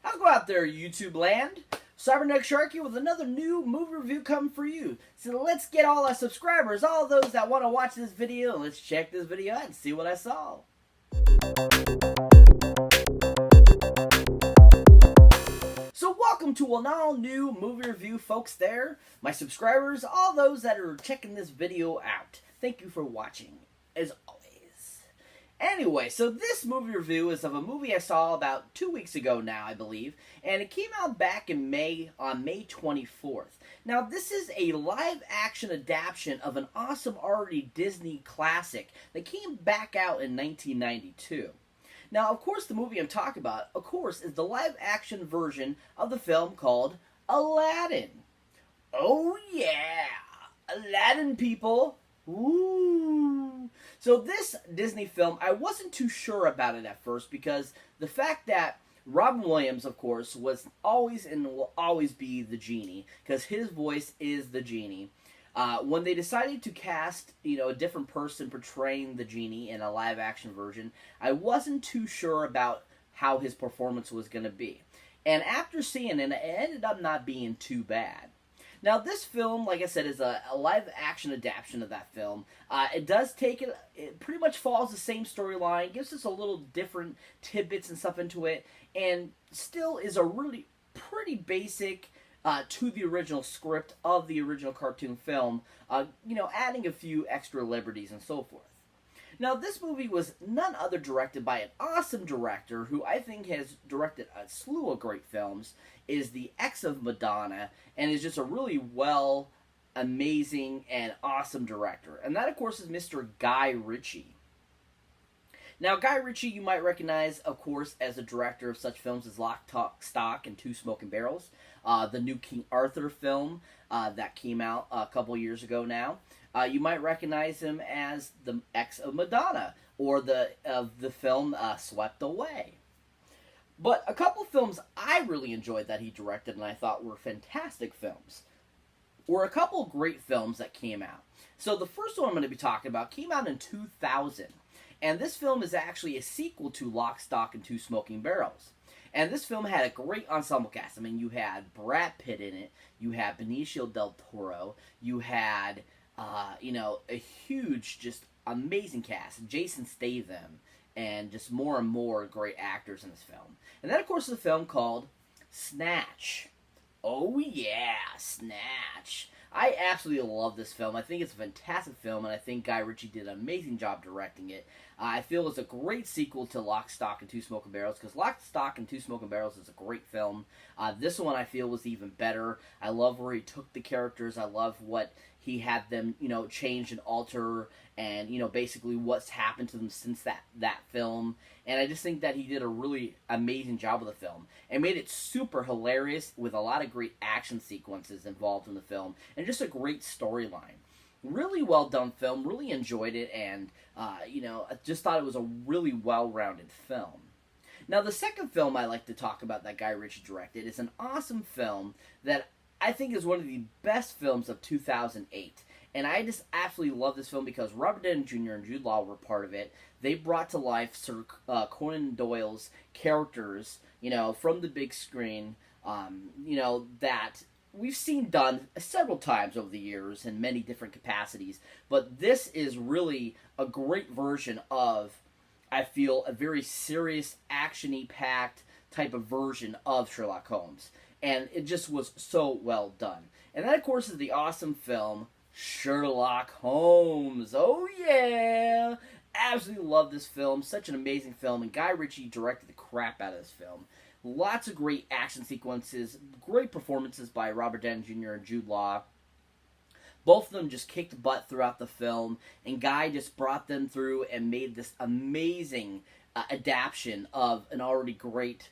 How's it go out there, YouTube land? Cyberneticshark here with another new movie review coming for you. So let's get all our subscribers, all those that want to watch this video, and let's check this video out and see what I saw. So welcome to an all-new movie review, folks there. My subscribers, all those that are checking this video out. Thank you for watching, as always. Anyway, so this movie review is of a movie I saw about 2 weeks ago now, I believe, and it came out back in May, on May 24th. Now, this is a live-action adaptation of an awesome already Disney classic that came back out in 1992. Now, of course, the movie I'm talking about, of course, is the live-action version of the film called Aladdin. Oh, yeah! Aladdin, people! Ooh! So this Disney film, I wasn't too sure about it at first because the fact that Robin Williams, of course, was always and will always be the genie because his voice is the genie. When they decided to cast, a different person portraying the genie in a live-action version, I wasn't too sure about how his performance was going to be. And after seeing it, it ended up not being too bad. Now, this film, like I said, is a live-action adaptation of that film. It does take it pretty much follows the same storyline, gives us a little different tidbits and stuff into it, and still is a really pretty basic to the original script of the original cartoon film, adding a few extra liberties and so forth. Now, this movie was none other directed by an awesome director who I think has directed a slew of great films, is the ex of Madonna, and is just a really amazing, and awesome director. And that, of course, is Mr. Guy Ritchie. Now, Guy Ritchie you might recognize, of course, as the director of such films as Lock, Stock, and Two Smoking Barrels, the new King Arthur film that came out a couple years ago now. You might recognize him as the ex of Madonna, or the film Swept Away. But a couple films I really enjoyed that he directed and I thought were fantastic films were a couple great films that came out. So the first one I'm going to be talking about came out in 2000. And this film is actually a sequel to Lock, Stock, and Two Smoking Barrels. And this film had a great ensemble cast. I mean, you had Brad Pitt in it. You had Benicio del Toro. You had, a huge, just amazing cast. Jason Statham. And just more and more great actors in this film. And that, of course, is a film called Snatch. Oh, yeah, Snatch. I absolutely love this film. I think it's a fantastic film, and I think Guy Ritchie did an amazing job directing it. I feel it's a great sequel to Lock, Stock, and Two Smoking Barrels, because Lock, Stock, and Two Smoking Barrels is a great film. This one I feel was even better. I love where he took the characters. I love what he had them, change and alter, and, basically what's happened to them since that film. And I just think that he did a really amazing job with the film, and made it super hilarious with a lot of great action sequences involved in the film, and just a great storyline. Really well done film, really enjoyed it, and, I just thought it was a really well-rounded film. Now, the second film I like to talk about that Guy Ritchie directed is an awesome film that I think is one of the best films of 2008. And I just absolutely love this film because Robert Downey Jr. and Jude Law were part of it. They brought to life Sir Conan Doyle's characters, from the big screen, that we've seen done several times over the years in many different capacities. But this is really a great version of, I feel, a very serious, action-y packed type of version of Sherlock Holmes. And it just was so well done. And that, of course, is the awesome film Sherlock Holmes. Oh, yeah! Absolutely love this film. Such an amazing film. And Guy Ritchie directed the crap out of this film. Lots of great action sequences. Great performances by Robert Downey Jr. and Jude Law. Both of them just kicked butt throughout the film. And Guy just brought them through and made this amazing adaptation of an already great,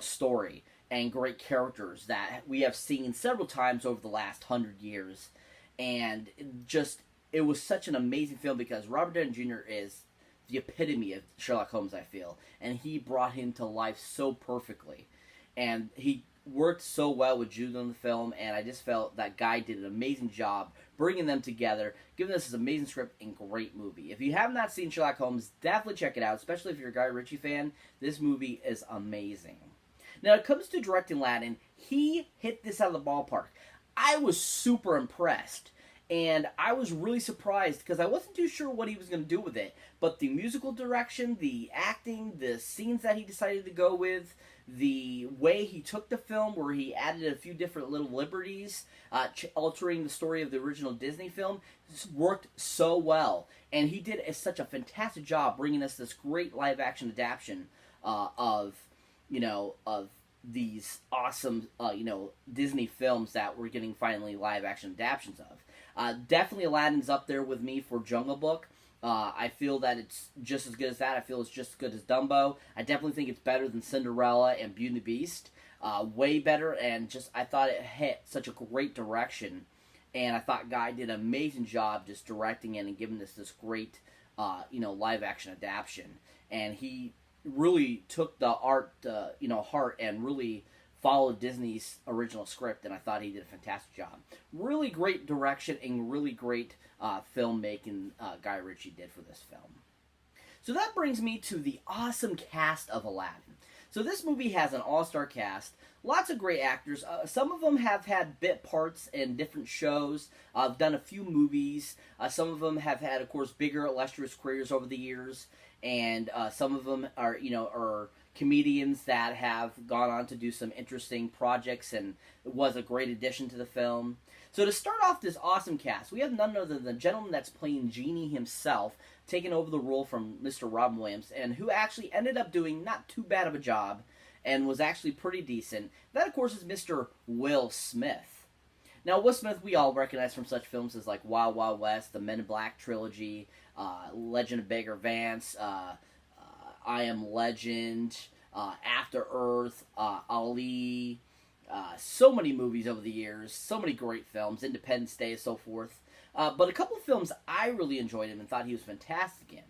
story. And great characters that we have seen several times over the last 100 years. And it was such an amazing film because Robert Downey Jr. is the epitome of Sherlock Holmes, I feel. And he brought him to life so perfectly. And he worked so well with Jude in the film, and I just felt that Guy did an amazing job bringing them together, giving us this amazing script and great movie. If you have not seen Sherlock Holmes, definitely check it out, especially if you're a Guy Ritchie fan. This movie is amazing. Now, when it comes to directing Aladdin, he hit this out of the ballpark. I was super impressed. And I was really surprised because I wasn't too sure what he was going to do with it. But the musical direction, the acting, the scenes that he decided to go with, the way he took the film, where he added a few different little liberties, altering the story of the original Disney film, worked so well. And he did such a fantastic job bringing us this great live-action adaptation of these awesome, Disney films that we're getting finally live-action adaptations of. Definitely Aladdin's up there with me for Jungle Book. I feel that it's just as good as that. I feel it's just as good as Dumbo. I definitely think it's better than Cinderella and Beauty and the Beast. Way better, and I thought it hit such a great direction. And I thought Guy did an amazing job just directing it and giving this great, live-action adaptation. And he really took the art, heart and really followed Disney's original script, and I thought he did a fantastic job. Really great direction and really great filmmaking Guy Ritchie did for this film. So that brings me to the awesome cast of Aladdin. So this movie has an all-star cast, lots of great actors. Some of them have had bit parts in different shows, done a few movies. Some of them have had, of course, bigger, illustrious careers over the years, and some of them are comedians that have gone on to do some interesting projects and was a great addition to the film. So to start off this awesome cast, we have none other than the gentleman that's playing Genie himself, taking over the role from Mr. Robin Williams, and who actually ended up doing not too bad of a job and was actually pretty decent. That, of course, is Mr. Will Smith. Now, Will Smith we all recognize from such films as like Wild Wild West, the Men in Black trilogy, Legend of Bagger Vance, I Am Legend, After Earth, Ali, so many movies over the years, so many great films, Independence Day and so forth. But a couple of films I really enjoyed him and thought he was fantastic in.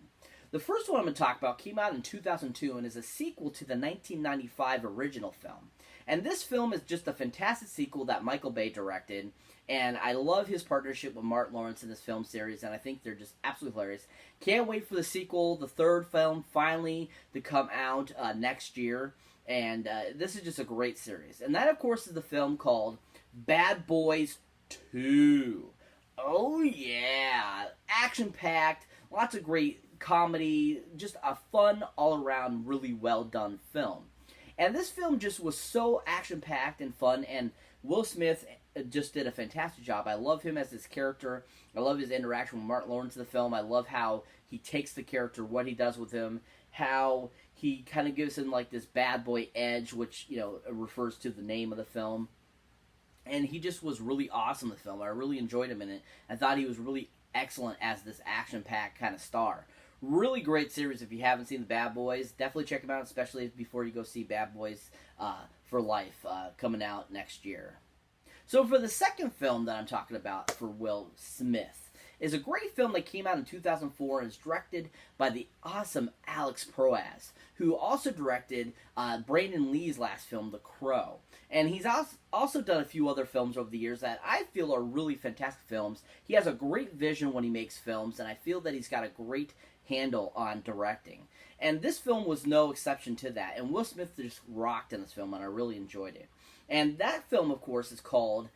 The first one I'm going to talk about came out in 2002 and is a sequel to the 1995 original film. And this film is just a fantastic sequel that Michael Bay directed. And I love his partnership with Martin Lawrence in this film series, and I think they're just absolutely hilarious. Can't wait for the sequel, the third film, finally to come out next year. And this is just a great series. And that, of course, is the film called Bad Boys 2. Oh, yeah. Action-packed, lots of great comedy, just a fun, all-around, really well-done film. And this film just was so action-packed and fun, and Will Smith just did a fantastic job. I love him as his character. I love his interaction with Martin Lawrence in the film. I love how he takes the character, what he does with him, how he kind of gives him like this bad boy edge, which, refers to the name of the film. And he just was really awesome in the film. I really enjoyed him in it. I thought he was really excellent as this action-packed kind of star. Really great series if you haven't seen the Bad Boys. Definitely check them out, especially before you go see Bad Boys for Life coming out next year. So for the second film that I'm talking about for Will Smith is a great film that came out in 2004 and is directed by the awesome Alex Proyas, who also directed Brandon Lee's last film, The Crow. And he's also done a few other films over the years that I feel are really fantastic films. He has a great vision when he makes films, and I feel that he's got a great handle on directing. And this film was no exception to that. And Will Smith just rocked in this film, and I really enjoyed it. And that film, of course, is called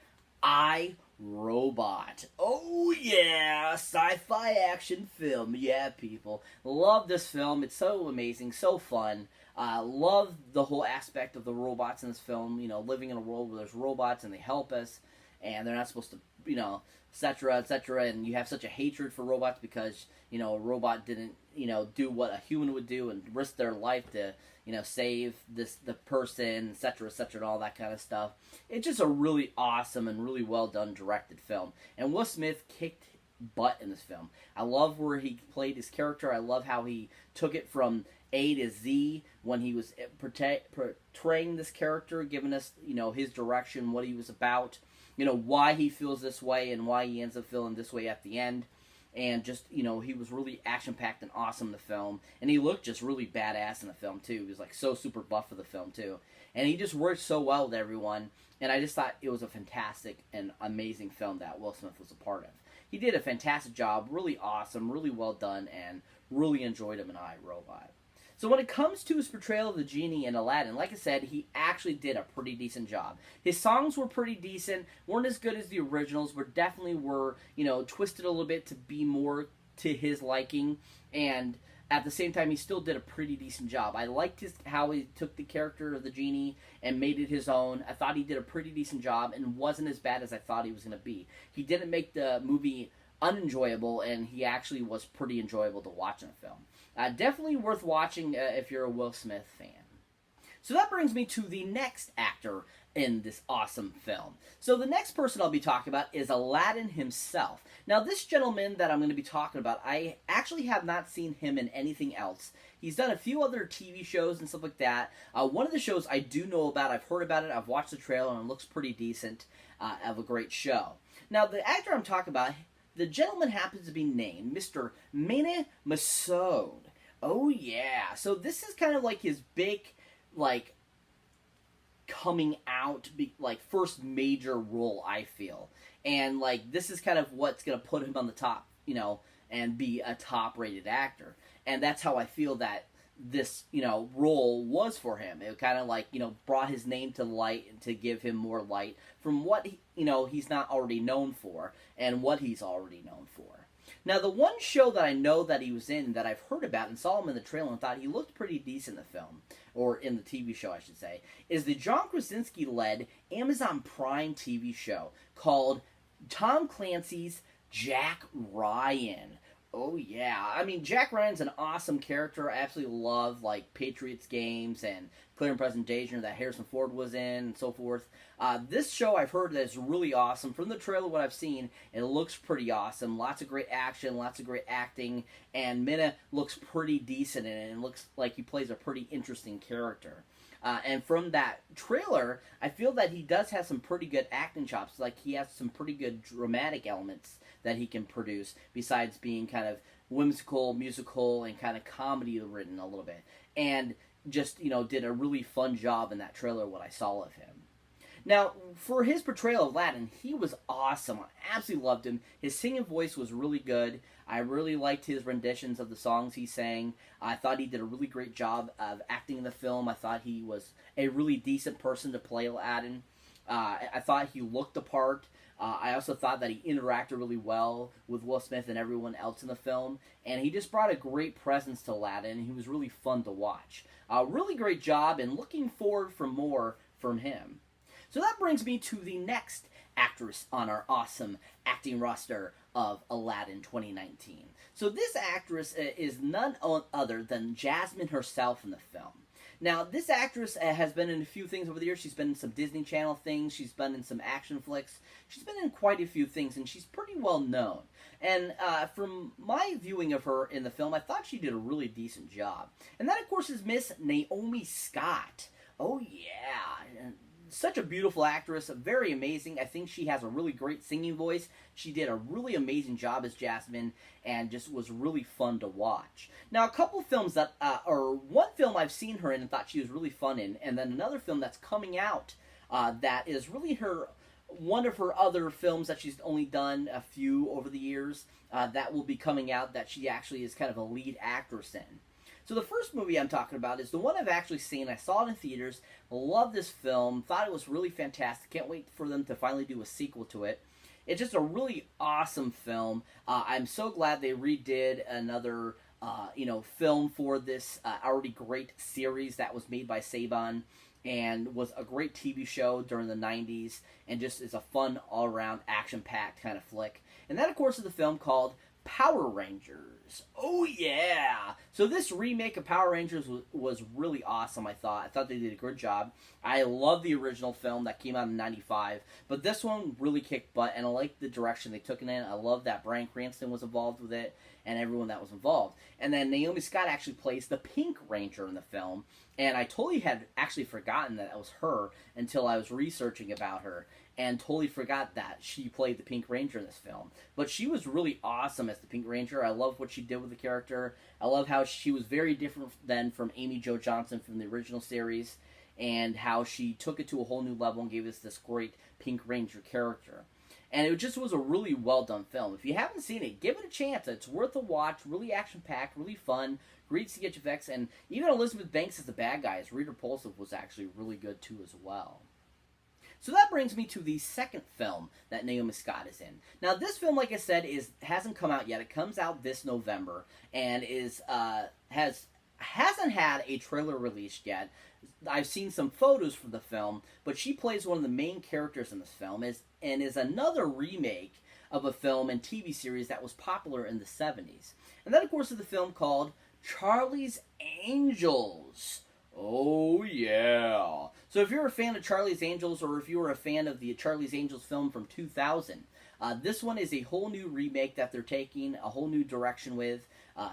I, Robot. Oh, yeah, sci-fi action film. Yeah, people. Love this film. It's so amazing, so fun. Love the whole aspect of the robots in this film. Living in a world where there's robots and they help us, and they're not supposed to, etc., etc., and you have such a hatred for robots because, a robot didn't, do what a human would do and risk their life to, save the person, etc., etc., and all that kind of stuff. It's just a really awesome and really well done directed film. And Will Smith kicked butt in this film. I love where he played his character. I love how he took it from A to Z when he was portraying this character, giving us, his direction, what he was about, why he feels this way and why he ends up feeling this way at the end. And just, he was really action-packed and awesome in the film. And he looked just really badass in the film, too. He was, so super buff for the film, too. And he just worked so well with everyone. And I just thought it was a fantastic and amazing film that Will Smith was a part of. He did a fantastic job, really awesome, really well done, and really enjoyed him in I, Robot. So when it comes to his portrayal of the genie in Aladdin, like I said, he actually did a pretty decent job. His songs were pretty decent, weren't as good as the originals, but definitely were, twisted a little bit to be more to his liking, and at the same time, he still did a pretty decent job. I liked how he took the character of the genie and made it his own. I thought he did a pretty decent job and wasn't as bad as I thought he was going to be. He didn't make the movie unenjoyable, and he actually was pretty enjoyable to watch in a film. Definitely worth watching if you're a Will Smith fan. So that brings me to the next actor in this awesome film. So the next person I'll be talking about is Aladdin himself. Now this gentleman that I'm going to be talking about, I actually have not seen him in anything else. He's done a few other TV shows and stuff like that. One of the shows I do know about, I've heard about it, I've watched the trailer, and it looks pretty decent, of a great show. Now the actor I'm talking about, the gentleman happens to be named Mr. Mene Massoud. Oh yeah, so this is kind of like his big, coming out, first major role, I feel. And, this is kind of what's going to put him on the top, and be a top-rated actor. And that's how I feel that this, role was for him. It kind of, brought his name to light to give him more light from what, he's not already known for and what he's already known for. Now, the one show that I know that he was in, that I've heard about and saw him in the trailer and thought he looked pretty decent in the film, or in the TV show, I should say, is the John Krasinski-led Amazon Prime TV show called Tom Clancy's Jack Ryan. Oh, yeah. I mean, Jack Ryan's an awesome character. I absolutely love, Patriots games and Clear and Present Danger that Harrison Ford was in and so forth. This show I've heard that is really awesome. From the trailer, what I've seen, it looks pretty awesome. Lots of great action, lots of great acting, and Mene looks pretty decent in it, and looks like he plays a pretty interesting character. And from that trailer, I feel that he does have some pretty good acting chops. He has some pretty good dramatic elements that he can produce, besides being kind of whimsical, musical, and kind of comedy written a little bit. And just, did a really fun job in that trailer, what I saw of him. Now, for his portrayal of Aladdin, he was awesome. I absolutely loved him. His singing voice was really good. I really liked his renditions of the songs he sang. I thought he did a really great job of acting in the film. I thought he was a really decent person to play Aladdin. I thought he looked the part. I also thought that he interacted really well with Will Smith and everyone else in the film. And he just brought a great presence to Aladdin. He was really fun to watch. Really great job, and looking forward for more from him. So that brings me to the next actress on our awesome acting roster of Aladdin 2019. So this actress is none other than Jasmine herself in the film. Now, this actress has been in a few things over the years. She's been in some Disney Channel things. She's been in some action flicks. She's been in quite a few things, and she's pretty well known. And from my viewing of her in the film, I thought she did a really decent job. And that, of course, is Miss Naomi Scott. Oh, yeah. Such a beautiful actress, very amazing. I think she has a really great singing voice. She did a really amazing job as Jasmine, and just was really fun to watch. Now, a couple films that, or one film I've seen her in and thought she was really fun in, and then another film that's coming out that is really one of her other films that she's only done a few over the years that will be coming out, that she actually is kind of a lead actress in. So the first movie I'm talking about is the one I've actually seen. I saw it in theaters. Love this film. Thought it was really fantastic. Can't wait for them to finally do a sequel to it. It's just a really awesome film. I'm so glad they redid another, film for this already great series that was made by Saban, and was a great TV show during the 90s, and just is a fun, all-around, action-packed kind of flick. And that, of course, is the film called Power Rangers. Oh yeah! So this remake of Power Rangers was really awesome, I thought. I thought they did a good job. I love the original film that came out in '95, but this one really kicked butt, and I like the direction they took it in. I love that Bryan Cranston was involved with it, and everyone that was involved. And then Naomi Scott actually plays the Pink Ranger in the film, and I totally had actually forgotten that it was her until I was researching about her, and totally forgot that she played the Pink Ranger in this film. But she was really awesome as the Pink Ranger. I love what she did with the character. I love how she was very different than from Amy Jo Johnson from the original series, and how she took it to a whole new level and gave us this great Pink Ranger character. And it just was a really well done film. If you haven't seen it, give it a chance. It's worth a watch. Really action-packed, really fun, Great sketch effects, and even Elizabeth Banks as the bad guy, as Rita Repulsive, was actually really good too as well. So that brings me to the second film that Naomi Scott is in. Now, this film, like I said, hasn't come out yet. It comes out this November and hasn't had a trailer released yet. I've seen some photos for the film, but she plays one of the main characters in this film, and is another remake of a film and TV series that was popular in the 70s. And that, of course, is the film called Charlie's Angels. Oh, yeah. So if you're a fan of Charlie's Angels, or if you were a fan of the Charlie's Angels film from 2000, this one is a whole new remake that they're taking a whole new direction with,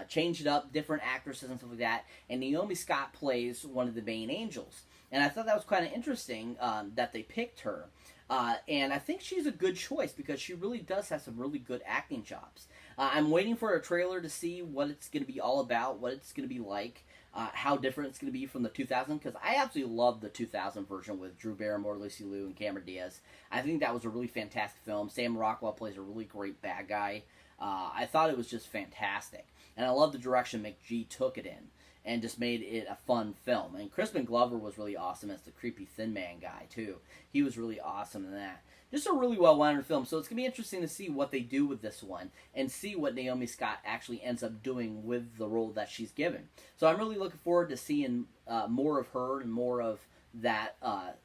changed it up, different actresses and stuff like that, and Naomi Scott plays one of the main angels. And I thought that was kind of interesting that they picked her. And I think she's a good choice because she really does have some really good acting chops. I'm waiting for a trailer to see what it's going to be all about, what it's going to be like. How different it's going to be from the 2000, because I absolutely love the 2000 version with Drew Barrymore, Lucy Liu, and Cameron Diaz. I think that was a really fantastic film. Sam Rockwell plays a really great bad guy. I thought it was just fantastic. And I love the direction McGee took it in and just made it a fun film. And Crispin Glover was really awesome as the creepy Thin Man guy, too. He was really awesome in that. Just a really well-rounded film, so it's going to be interesting to see what they do with this one and see what Naomi Scott actually ends up doing with the role that she's given. So I'm really looking forward to seeing more of her and more of that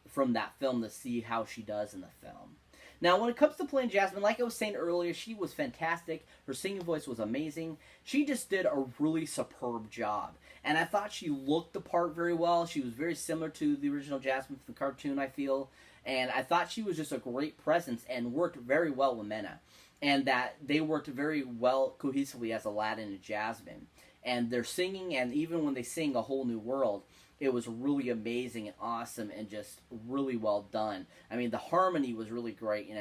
from that film, to see how she does in the film. Now, when it comes to playing Jasmine, like I was saying earlier, she was fantastic. Her singing voice was amazing. She just did a really superb job. And I thought she looked the part very well. She was very similar to the original Jasmine from the cartoon, I feel. And I thought she was just a great presence and worked very well with Mena. And that they worked very well cohesively as Aladdin and Jasmine. And their singing, and even when they sing A Whole New World, it was really amazing and awesome and just really well done. I mean, the harmony was really great,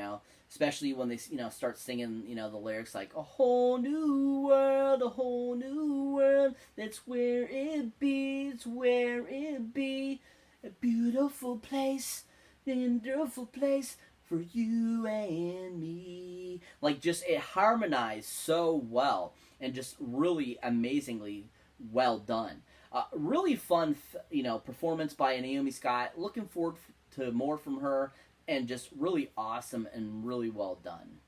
especially when they, start singing, the lyrics like, a whole new world, that's where it be, it's where it be, a beautiful place for you and me. Like, just, it harmonized so well and just really amazingly well done. Really fun, performance by Naomi Scott. Looking forward to more from her, and just really awesome and really well done.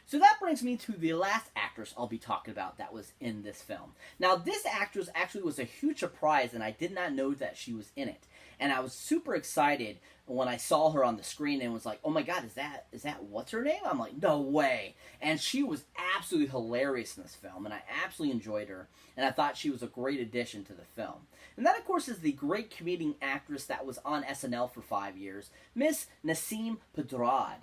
So that brings me to the last actress I'll be talking about that was in this film. Now, this actress actually was a huge surprise, and I did not know that she was in it. And I was super excited when I saw her on the screen and was like, oh my god, is that what's her name? I'm like, no way. And she was absolutely hilarious in this film, and I absolutely enjoyed her, and I thought she was a great addition to the film. And that, of course, is the great comedian actress that was on SNL for 5 years, Miss Nasim Pedrad.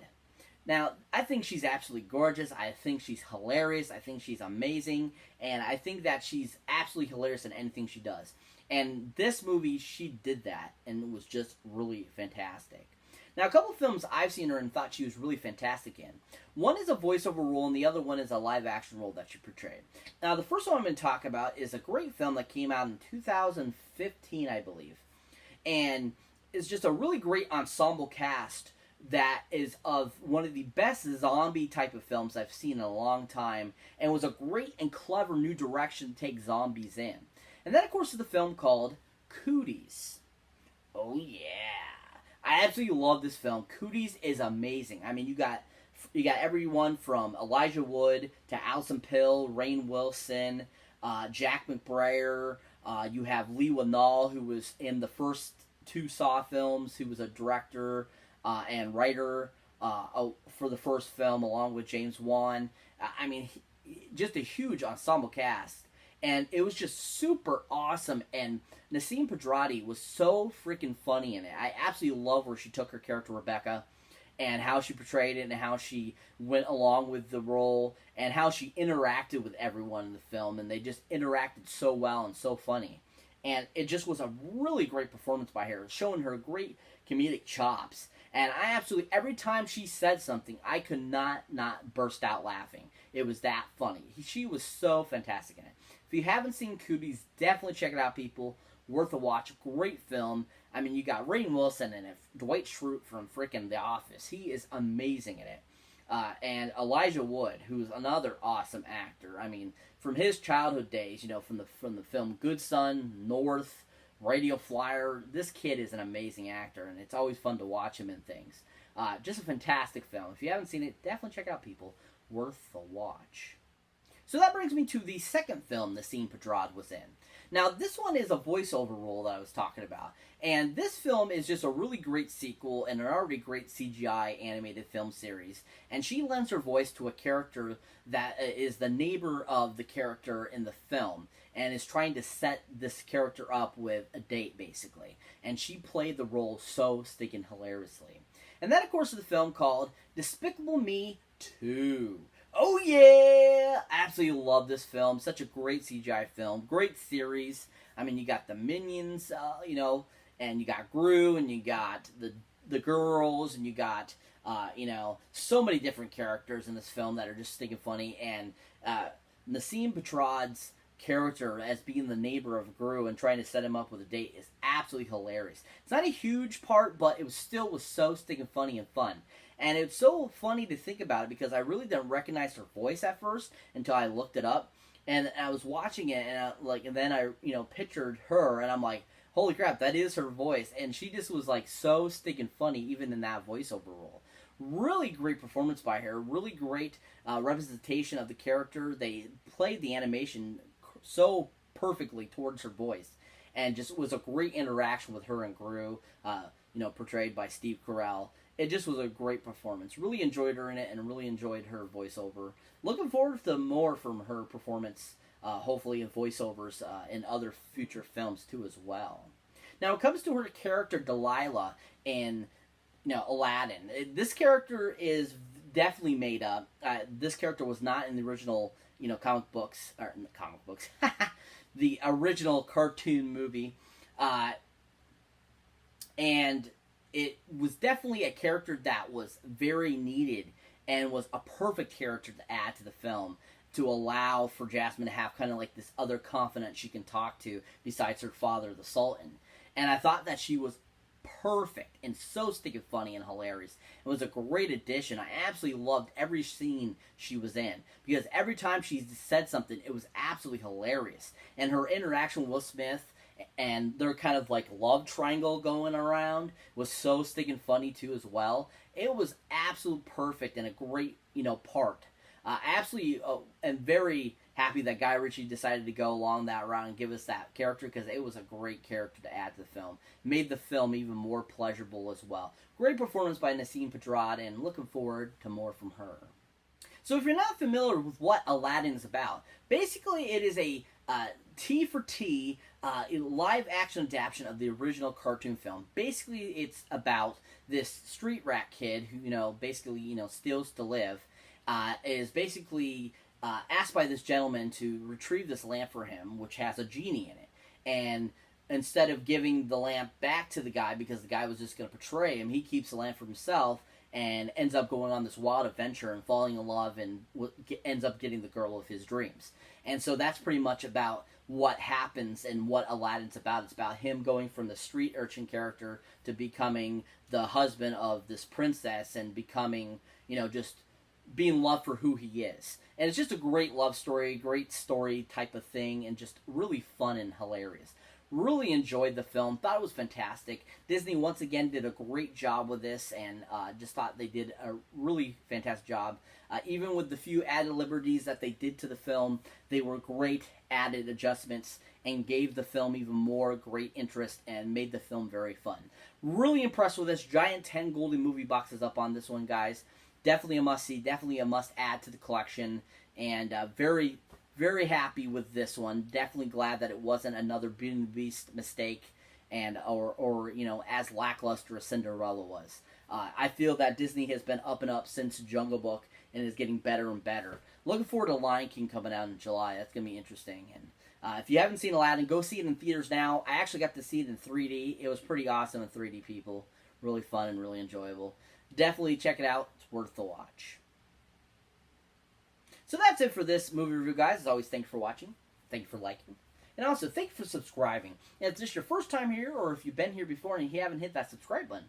Now, I think she's absolutely gorgeous. I think she's hilarious. I think she's amazing. And I think that she's absolutely hilarious in anything she does. And this movie, she did that, and it was just really fantastic. Now, a couple of films I've seen her and thought she was really fantastic in. One is a voiceover role, and the other one is a live-action role that she portrayed. Now, the first one I'm going to talk about is a great film that came out in 2015, I believe. And it's just a really great ensemble cast that is of one of the best zombie type of films I've seen in a long time, and was a great and clever new direction to take zombies in. And that, of course, is the film called Cooties. Oh, yeah. I absolutely love this film. Cooties is amazing. I mean, you got everyone from Elijah Wood to Alison Pill, Rainn Wilson, Jack McBrayer. You have Lee Whannell, who was in the first two Saw films, who was a director and writer for the first film, along with James Wan. I mean, just a huge ensemble cast. And it was just super awesome, and Nasim Pedrad was so freaking funny in it. I absolutely love where she took her character Rebecca, and how she portrayed it, and how she went along with the role, and how she interacted with everyone in the film, and they just interacted so well and so funny. And it just was a really great performance by her, showing her great comedic chops. And I absolutely, every time she said something, I could not burst out laughing. It was that funny. She was so fantastic in it. If you haven't seen Cooties, definitely check it out, people. Worth a watch. Great film. I mean, you got Rainn Wilson in it. Dwight Schrute from frickin' The Office. He is amazing in it. And Elijah Wood, who's another awesome actor. I mean, from his childhood days, from the film Good Son, North, Radio Flyer, this kid is an amazing actor, and it's always fun to watch him in things. Just a fantastic film. If you haven't seen it, definitely check it out, people. Worth the watch. So that brings me to the second film Nasim Pedrad was in. Now, this one is a voiceover role that I was talking about. And this film is just a really great sequel and an already great CGI animated film series. And she lends her voice to a character that is the neighbor of the character in the film and is trying to set this character up with a date, basically. And she played the role so stinking hilariously. And that, of course, is the film called Despicable Me 2. Oh yeah! I absolutely love this film. Such a great CGI film. Great series. I mean, you got the Minions, and you got Gru, and you got the girls, and you got, so many different characters in this film that are just stinking funny. And Nasim Petrad's character as being the neighbor of Gru and trying to set him up with a date is absolutely hilarious. It's not a huge part, but it was so stinking funny and fun. And it's so funny to think about it because I really didn't recognize her voice at first until I looked it up. And I was watching it, and then I pictured her, and I'm like, holy crap, that is her voice. And she just was like so stinking funny even in that voiceover role. Really great performance by her. Really great representation of the character. They played the animation so perfectly towards her voice, and just was a great interaction with her and Gru, portrayed by Steve Carell. It just was a great performance. Really enjoyed her in it, and really enjoyed her voiceover. Looking forward to more from her performance, hopefully in voiceovers in other future films too as well. Now, when it comes to her character Delilah in Aladdin, this character is definitely made up. This character was not in the original comic books, the original cartoon movie, and it was definitely a character that was very needed and was a perfect character to add to the film to allow for Jasmine to have kind of like this other confidant she can talk to besides her father, the Sultan. And I thought that she was perfect and so stinking funny and hilarious. It was a great addition. I absolutely loved every scene she was in because every time she said something, it was absolutely hilarious. And her interaction with Will Smith and their kind of like love triangle going around was so stinking funny too as well. It was absolute perfect and a great part. Absolutely am very happy that Guy Ritchie decided to go along that route and give us that character because it was a great character to add to the film. Made the film even more pleasurable as well. Great performance by Nasim Pedrad, and looking forward to more from her. So if you're not familiar with what Aladdin is about, basically it is a T for T live action adaptation of the original cartoon film. Basically it's about this street rat kid who basically steals to live, is basically asked by this gentleman to retrieve this lamp for him, which has a genie in it. And instead of giving the lamp back to the guy because the guy was just going to betray him, he keeps the lamp for himself and ends up going on this wild adventure and falling in love and ends up getting the girl of his dreams. And so that's pretty much about what happens and what Aladdin's about. It's about him going from the street urchin character to becoming the husband of this princess and becoming, just being loved for who he is. And it's just a great love story, great story type of thing, and just really fun and hilarious. Really enjoyed the film. Thought it was fantastic. Disney once again did a great job with this, and just thought they did a really fantastic job. Even with the few added liberties that they did to the film, they were great added adjustments and gave the film even more great interest and made the film very fun. Really impressed with this. Giant 10 golden movie boxes up on this one, guys. Definitely a must-see. Definitely a must-add to the collection. And very, very happy with this one. Definitely glad that it wasn't another Beauty and the Beast mistake, and or as lackluster as Cinderella was. I feel that Disney has been up and up since Jungle Book and is getting better and better. Looking forward to Lion King coming out in July. That's gonna be interesting. And if you haven't seen Aladdin, go see it in theaters now. I actually got to see it in 3D. It was pretty awesome in 3D, people. Really fun and really enjoyable. Definitely check it out. It's worth the watch. So that's it for this movie review, guys. As always, thank you for watching. Thank you for liking. And also, thank you for subscribing. And if this is your first time here, or if you've been here before and you haven't hit that subscribe button,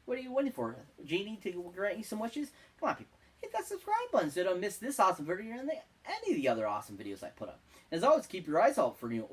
what are you waiting for? Genie to grant you some wishes? Come on, people. hit that subscribe button so you don't miss this awesome video and any of the other awesome videos I put up. And as always, keep your eyes out for newer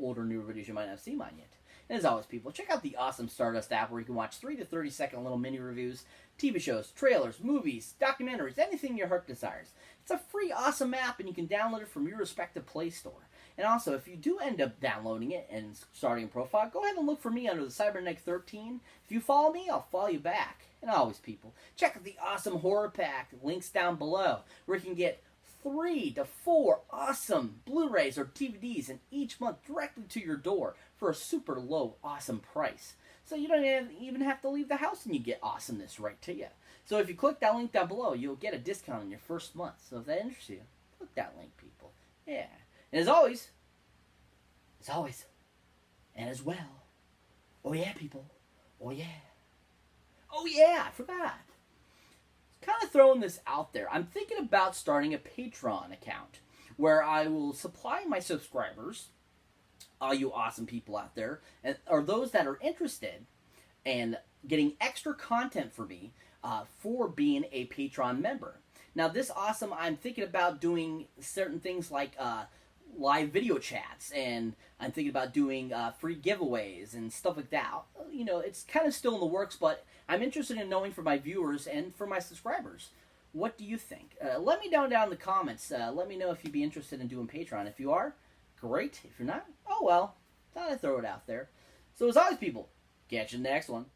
videos you might not have seen mine yet. And as always, people, check out the awesome Stardust app where you can watch 3 to 30-second little mini reviews, TV shows, trailers, movies, documentaries, anything your heart desires. It's a free, awesome app, and you can download it from your respective Play Store. And also, if you do end up downloading it and starting a profile, go ahead and look for me under the Cybernetic13. If you follow me, I'll follow you back. And always, people, check out the awesome horror pack. Links down below, where you can get 3 to 4 awesome Blu-rays or DVDs in each month directly to your door for a super low, awesome price. So you don't even have to leave the house and you get awesomeness right to you. So if you click that link down below, you'll get a discount on your first month. So if that interests you, click that link, people. Yeah. And as always, and as well, oh yeah, people, oh yeah, I forgot. Kind of throwing this out there. I'm thinking about starting a Patreon account where I will supply my subscribers, all you awesome people out there, or those that are interested in getting extra content for me for being a Patreon member. Now, this awesome, I'm thinking about doing certain things like live video chats, and I'm thinking about doing free giveaways and stuff like that. You know, it's kind of still in the works, but I'm interested in knowing for my viewers and for my subscribers. What do you think? Let me know down in the comments. Let me know if you'd be interested in doing Patreon. If you are, great. If you're not, oh well. Thought I'd throw it out there. So as always, people, catch you in the next one.